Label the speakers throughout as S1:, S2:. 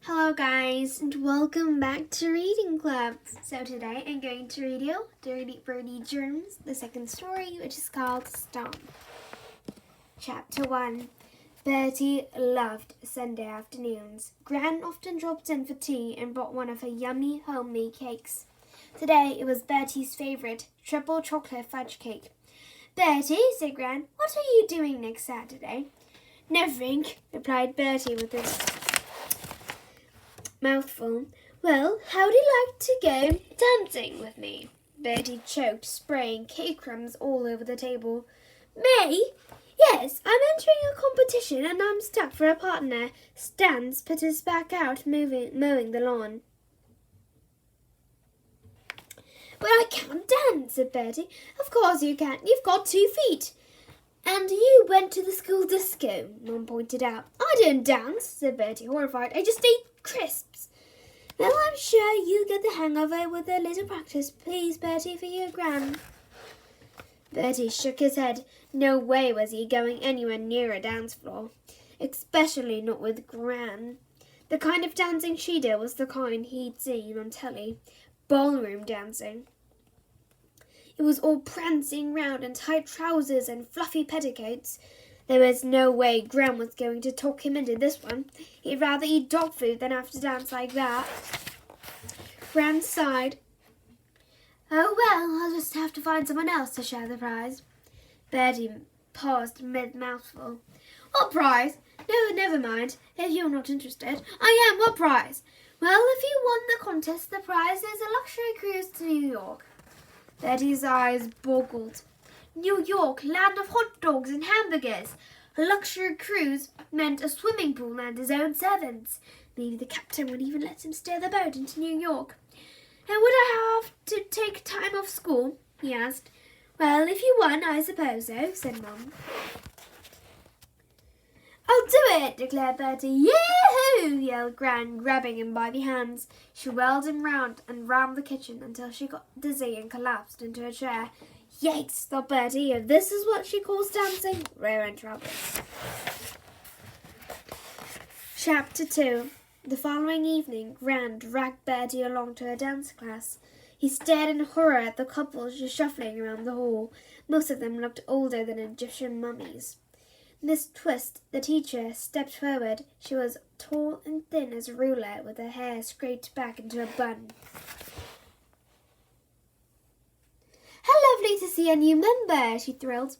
S1: Hello guys and welcome back to Reading Club. So today I'm going to read you Bertie, Germs, the second story, which is called Stomp. Chapter 1. Bertie loved Sunday afternoons. Gran often dropped in for tea and brought one of her yummy homemade cakes. Today it was Bertie's favourite, triple chocolate fudge cake. "Bertie," said Gran, "what are you doing next Saturday?" "Nothing," replied Bertie with his mouthful. "Well, how'd you like to go dancing with me?" Bertie choked, spraying cake crumbs all over the table. "Me? Yes, I'm entering a competition and I'm stuck for a partner." Stans put his back out, mowing the lawn. "But I can't dance," said Bertie. "Of course you can. You've got 2 feet. And you went to the school disco," Mum pointed out. "I don't dance," said Bertie, horrified. "I just ate crisps." "Well, I'm sure you'll get the hang of it with a little practice. Please, Bertie, for your Gran." Bertie shook his head. No way was he going anywhere near a dance floor, especially not with Gran. The kind of dancing she did was the kind he'd seen on telly, ballroom dancing. It was all prancing round in tight trousers and fluffy petticoats. There was no way Gran was going to talk him into this one. He'd rather eat dog food than have to dance like that. Gran sighed. "Oh well, I'll just have to find someone else to share the prize." Bertie paused mid-mouthful. "What prize?" "No, never mind, if you're not interested." "I am. What prize?" "Well, if you won the contest, the prize is a luxury cruise to New York." Bertie's eyes boggled. New York, land of hot dogs and hamburgers. A luxury cruise meant a swimming pool and his own servants. Maybe the captain would even let him steer the boat into New York. "And would I have to take time off school?" he asked. "Well, if you won, I suppose so," said Mum. "I'll do it," declared Bertie. "Yahoo!" yelled Gran, grabbing him by the hands. She whirled him round and round the kitchen until she got dizzy and collapsed into a chair. "Yikes," thought Bertie, "if this is what she calls dancing, we're in trouble." Chapter 2. The following evening, Gran dragged Bertie along to a dance class. He stared in horror at the couples shuffling around the hall. Most of them looked older than Egyptian mummies. Miss Twist, the teacher, stepped forward. She was tall and thin as a ruler, with her hair scraped back into a bun. "How lovely to see a new member," she thrilled.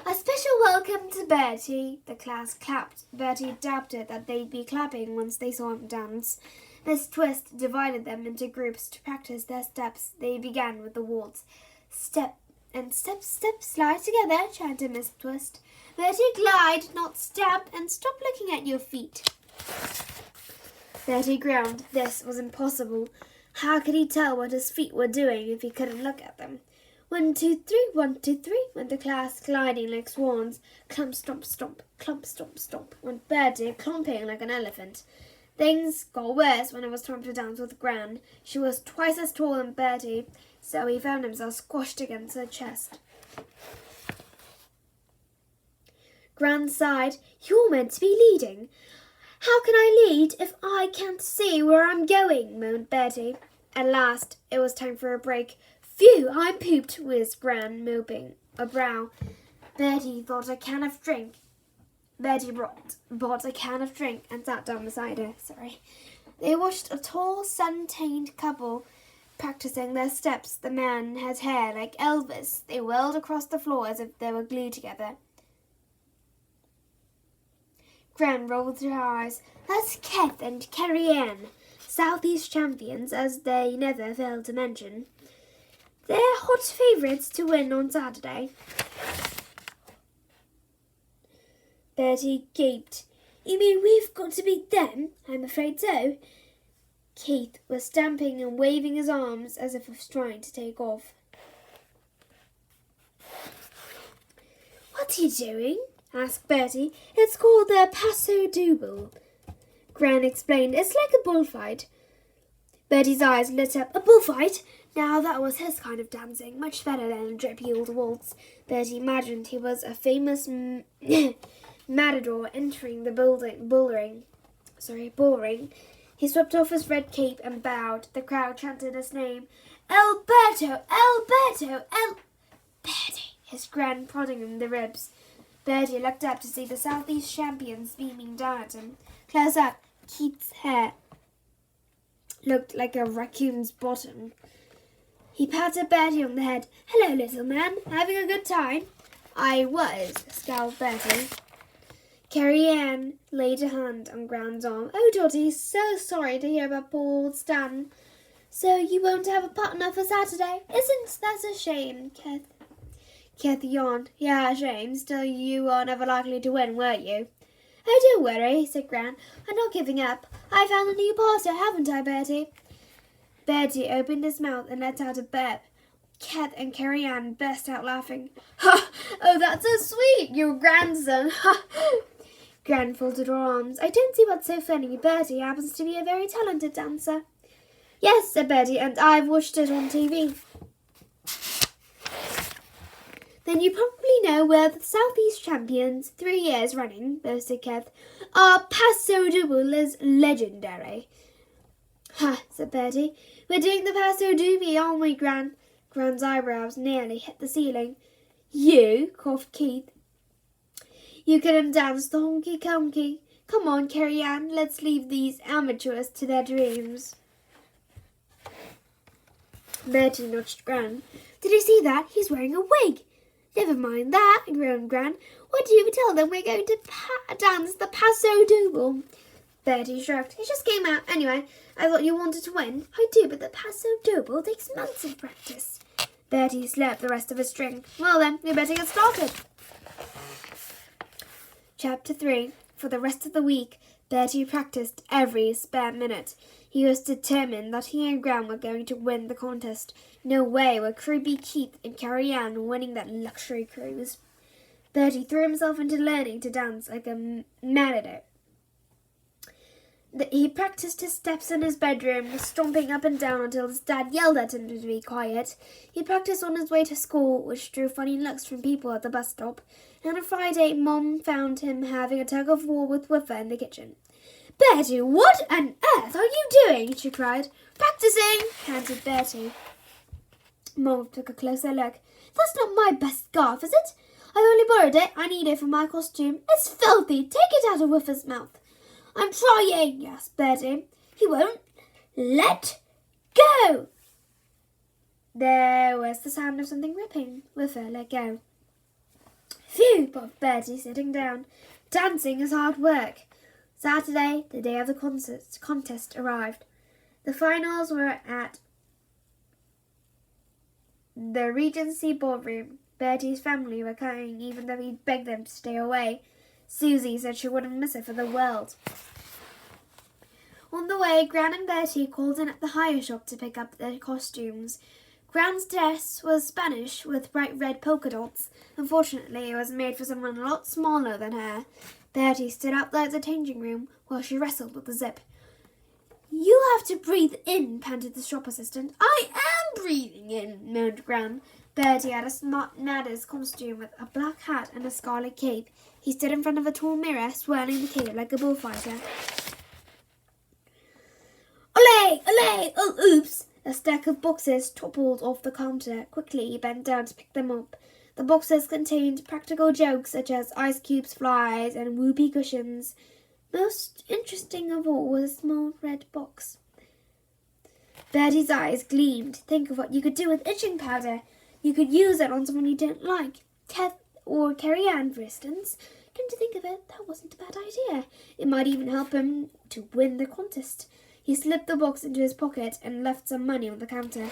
S1: "A special welcome to Bertie." The class clapped. Bertie doubted that they'd be clapping once they saw him dance. Miss Twist divided them into groups to practice their steps. They began with the waltz. "Step and step, step, slide together," chanted Miss Twist. "Bertie, glide, not step, and stop looking at your feet." Bertie groaned. This was impossible. How could he tell what his feet were doing if he couldn't look at them? 1, 2, 3, 1, 2, 3, went the class, gliding like swans. Clump, stomp, stomp, clump, stomp, stomp, went Bertie, clumping like an elephant. Things got worse when it was time to dance with Gran. She was twice as tall as Bertie, so he found himself squashed against her chest. Gran sighed. "You're meant to be leading." "How can I lead if I can't see where I'm going?" moaned Bertie. At last, it was time for a break. "Phew, I'm pooped," whizzed Gran, mopping a brow. Bertie bought a can of drink and sat down beside her. They watched a tall, sun-tanned couple practicing their steps. The man had hair like Elvis. They whirled across the floor as if they were glued together. Gran rolled her eyes. "That's Keth and Carrie Ann, Southeast champions, as they never failed to mention. They're hot favourites to win on Saturday." Bertie gaped. "You mean we've got to beat them?" "I'm afraid so." Keith was stamping and waving his arms as if he was trying to take off. "What are you doing?" asked Bertie. "It's called the Paso Doble." Gran explained. "It's like a bullfight." Bertie's eyes lit up. A bullfight? Now that was his kind of dancing, much better than a drippy old waltz. Bertie imagined he was a famous matador entering the bull ring. ballroom. He swept off his red cape and bowed. The crowd chanted his name. Alberto! Alberto! Bertie! His Gran prodding him in the ribs. Bertie looked up to see the Southeast champions beaming down at him. Close up, Keith's hair looked like a raccoon's bottom. He patted Bertie on the head. Hello, little man. Having a good time? I was, scowled Bertie. Carrie Ann laid a hand on Gran's arm. Oh, Dottie, so sorry to hear about poor old Stan. So you won't have a partner for Saturday? Isn't that a shame, Kath yawned. Yeah, a shame. Still, you were never likely to win, were you? Oh, don't worry, said Gran. I'm not giving up. I found a new pastor, haven't I, Bertie? Bertie opened his mouth and let out a burp. Kath and Carrie Ann burst out laughing. Ha! Oh, that's so sweet, your grandson. Ha! Gran folded her arms. I don't see what's so funny. Bertie happens to be a very talented dancer. Yes, said Bertie, and I've watched it on TV. Then you probably know we're the Southeast champions 3 years running, boasted Kath. Our Paso Doble is legendary. Ha, said Bertie. We're doing the Paso Doble, aren't we, Gran? Gran's eyebrows nearly hit the ceiling. You, coughed Keith. You couldn't dance the honky-conky. Come on, Carrie Ann, let's leave these amateurs to their dreams. Bertie nudged Gran. Did you see that? He's wearing a wig. Never mind that, groaned Gran. Why do you tell them we're going to dance the Paso Doble? Bertie shrugged. It just came out. Anyway, I thought you wanted to win. I do, but the Paso Doble takes months of practice. Bertie slurped the rest of his drink. Well then, we better get started. Chapter 3. For the rest of the week, Bertie practiced every spare minute. He was determined that he and Gran were going to win the contest. No way were creepy Keith and Carrie Ann winning that luxury cruise. Bertie threw himself into learning to dance like a matador. He practiced his steps in his bedroom, stomping up and down until his dad yelled at him to be quiet. He practiced on his way to school, which drew funny looks from people at the bus stop. And on a Friday, Mom found him having a tug-of-war with Whiffer in the kitchen. Bertie, what on earth are you doing? She cried. Practicing, panted Bertie. Mom took a closer look. That's not my best scarf, is it? I only borrowed it. I need it for my costume. It's filthy. Take it out of Whiffer's mouth. I'm trying, gasped Bertie. He won't let go. There was the sound of something ripping. Whiffer let go. Phew, puffed Bertie, sitting down. Dancing is hard work. Saturday, the day of the contest, arrived. The finals were at the Regency ballroom. Bertie's family were coming, even though he begged them to stay away. Susie said she wouldn't miss it for the world. On the way, Gran and Bertie called in at the hire shop to pick up their costumes. Gran's dress was Spanish with bright red polka dots. Unfortunately, it was made for someone a lot smaller than her. Bertie stood outside the changing room while she wrestled with the zip. You have to breathe in, panted the shop assistant. I am breathing in, moaned Gran. Bertie had a smart Nada's costume with a black hat and a scarlet cape. He stood in front of a tall mirror, swirling the cape like a bullfighter. Olé! Olé! Oh, oops! A stack of boxes toppled off the counter. Quickly, he bent down to pick them up. The boxes contained practical jokes such as ice cubes, flies, and whoopee cushions. Most interesting of all was a small red box. Bertie's eyes gleamed. Think of what you could do with itching powder. You could use it on someone you don't like. Kath or Carrie Ann, for instance. Come to think of it, that wasn't a bad idea. It might even help him to win the contest. He slipped the box into his pocket and left some money on the counter.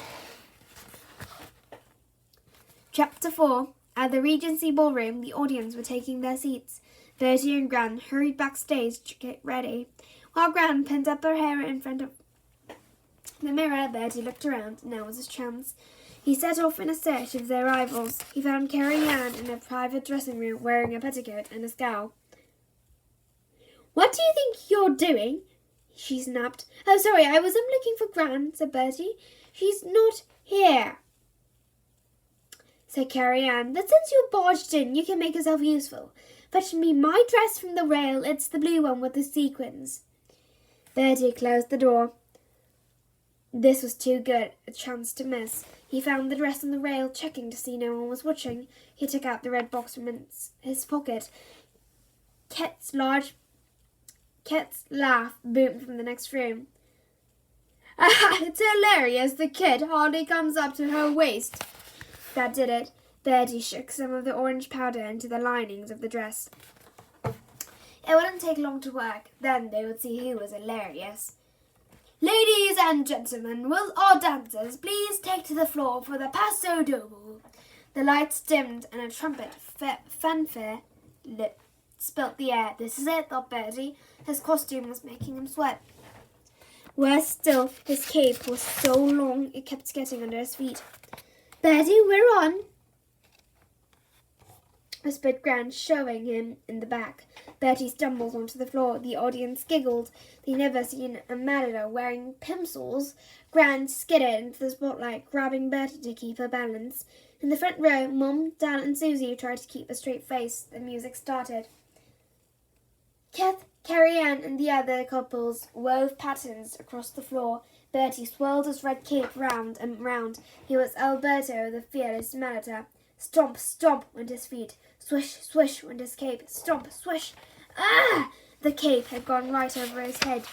S1: Chapter 4. At the Regency ballroom, the audience were taking their seats. Bertie and Gran hurried backstage to get ready. While Gran pinned up her hair in front of the mirror, Bertie looked around. Now was his chance. He set off in a search of their rivals. He found Carrie Ann in a private dressing room wearing a petticoat and a scowl. What do you think you're doing? She snapped. Oh, sorry, I was looking for Gran, said Bertie. She's not here, said Carrie Ann. But since you barged in, you can make yourself useful. Fetch me my dress from the rail. It's the blue one with the sequins. Bertie closed the door. This was too good a chance to miss. He found the dress on the rail, checking to see no one was watching. He took out the red box from his pocket. Ket's laugh boomed from the next room. It's hilarious. The kid hardly comes up to her waist. That did it. Bertie shook some of the orange powder into the linings of the dress. It wouldn't take long to work. Then they would see who was hilarious. Ladies and gentlemen, will our dancers please take to the floor for the Paso Doble? The lights dimmed and a trumpet fanfare spilt the air. This is it, thought Bertie. His costume was making him sweat. Worse still, his cape was so long it kept getting under his feet. Bertie, we're on, whispered Gran, shoving him in the back. Bertie stumbled onto the floor. The audience giggled. They'd never seen a matador wearing pimsoles. Gran skidded into the spotlight, grabbing Bertie to keep her balance. In the front row, Mum, Dad and Susie tried to keep a straight face. The music started. Kath, Carrie Ann and the other couples wove patterns across the floor. Bertie swirled his red cape round and round. He was Alberto, the fearless matador. Stomp, stomp went his feet. Swish, swish went his cape. Stomp, swish. Ah! The cape had gone right over his head.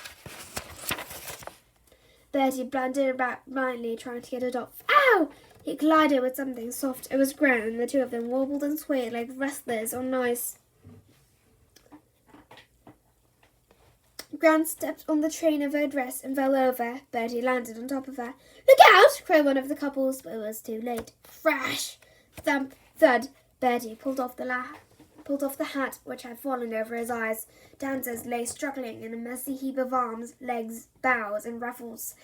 S1: Bertie blundered about blindly, trying to get it off. Ow! He collided with something soft. It was Gran, and the two of them wobbled and swayed like wrestlers on ice. Gran stepped on the train of her dress and fell over. Bertie landed on top of her. Look out! Cried one of the couples, but it was too late. Crash! Thump! Thud! Bertie pulled off the hat which had fallen over his eyes. Dancers lay struggling in a messy heap of arms, legs, bows, and ruffles.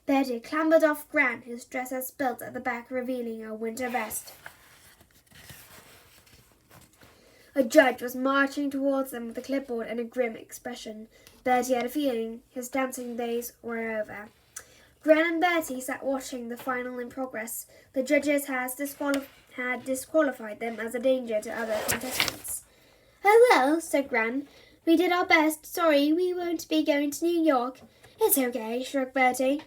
S1: Bertie clambered off Gran, whose dress had spilt at the back, revealing a winter vest. A judge was marching towards them with a clipboard and a grim expression. Bertie had a feeling his dancing days were over. Gran and Bertie sat watching the final in progress. The judges had disqualified them as a danger to other contestants. Oh well, said Gran. We did our best. Sorry, we won't be going to New York. It's okay, shrugged Bertie.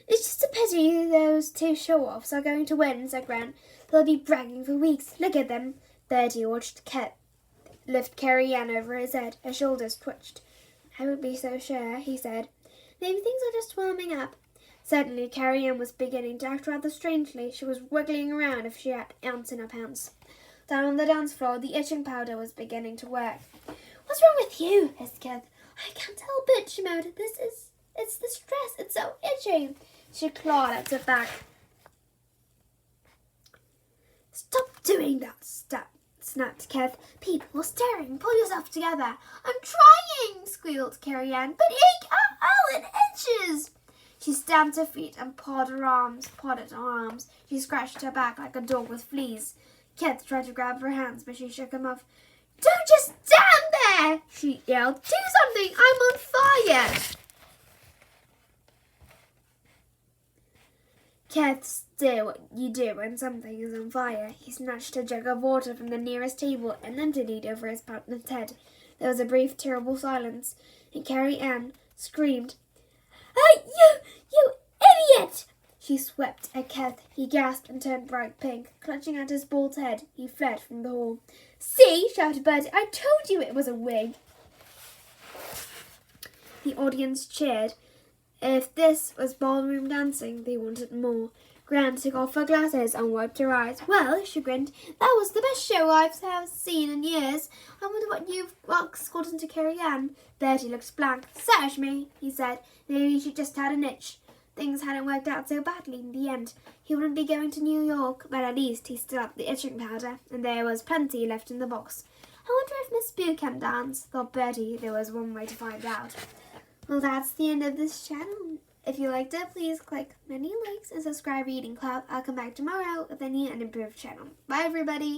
S1: It's just a pity those two show-offs are going to win, said Gran. They'll be bragging for weeks. Look at them. Bertie watched Ket lift Carrie Ann over his head. Her shoulders twitched. I won't be so sure, he said. Maybe things are just warming up. Suddenly, Carrie Ann was beginning to act rather strangely. She was wiggling around as if she had ants in her pants. Down on the dance floor, the itching powder was beginning to work. What's wrong with you? Hissed Ket. I can't help it, she moaned. It's the stress. It's so itchy. She clawed at her back. Stop doing that, snapped Kev. People are staring. Pull yourself together. I'm trying, squealed Carrie Ann. But it itches. She stamped her feet and pawed her arms. She scratched her back like a dog with fleas. Kev tried to grab her hands, but she shook him off. Don't just stand there, she yelled. Do something. I'm on fire. Kev, do what you do when something is on fire. He snatched a jug of water from the nearest table and emptied it over his partner's head. There was a brief, terrible silence, and Carrie Ann screamed, "Oh, you idiot!" She swept at Kev. He gasped and turned bright pink. Clutching at his bald head, he fled from the hall. See, shouted Bertie, I told you it was a wig. The audience cheered. If this was ballroom dancing, they wanted more. Gran took off her glasses and wiped her eyes. Well, she grinned, that was the best show I've seen in years. I wonder what you've got into Carrie Ann. Bertie looked blank. Search me, he said. Maybe she just had an itch. Things hadn't worked out so badly in the end. He wouldn't be going to New York, but at least he still had the itching powder, and there was plenty left in the box. I wonder if Miss Boo can dance, thought Bertie. There was one way to find out. Well, that's the end of this channel. If you liked it, please click many likes and subscribe to Reading Club. I'll come back tomorrow with a new and improved channel. Bye, everybody!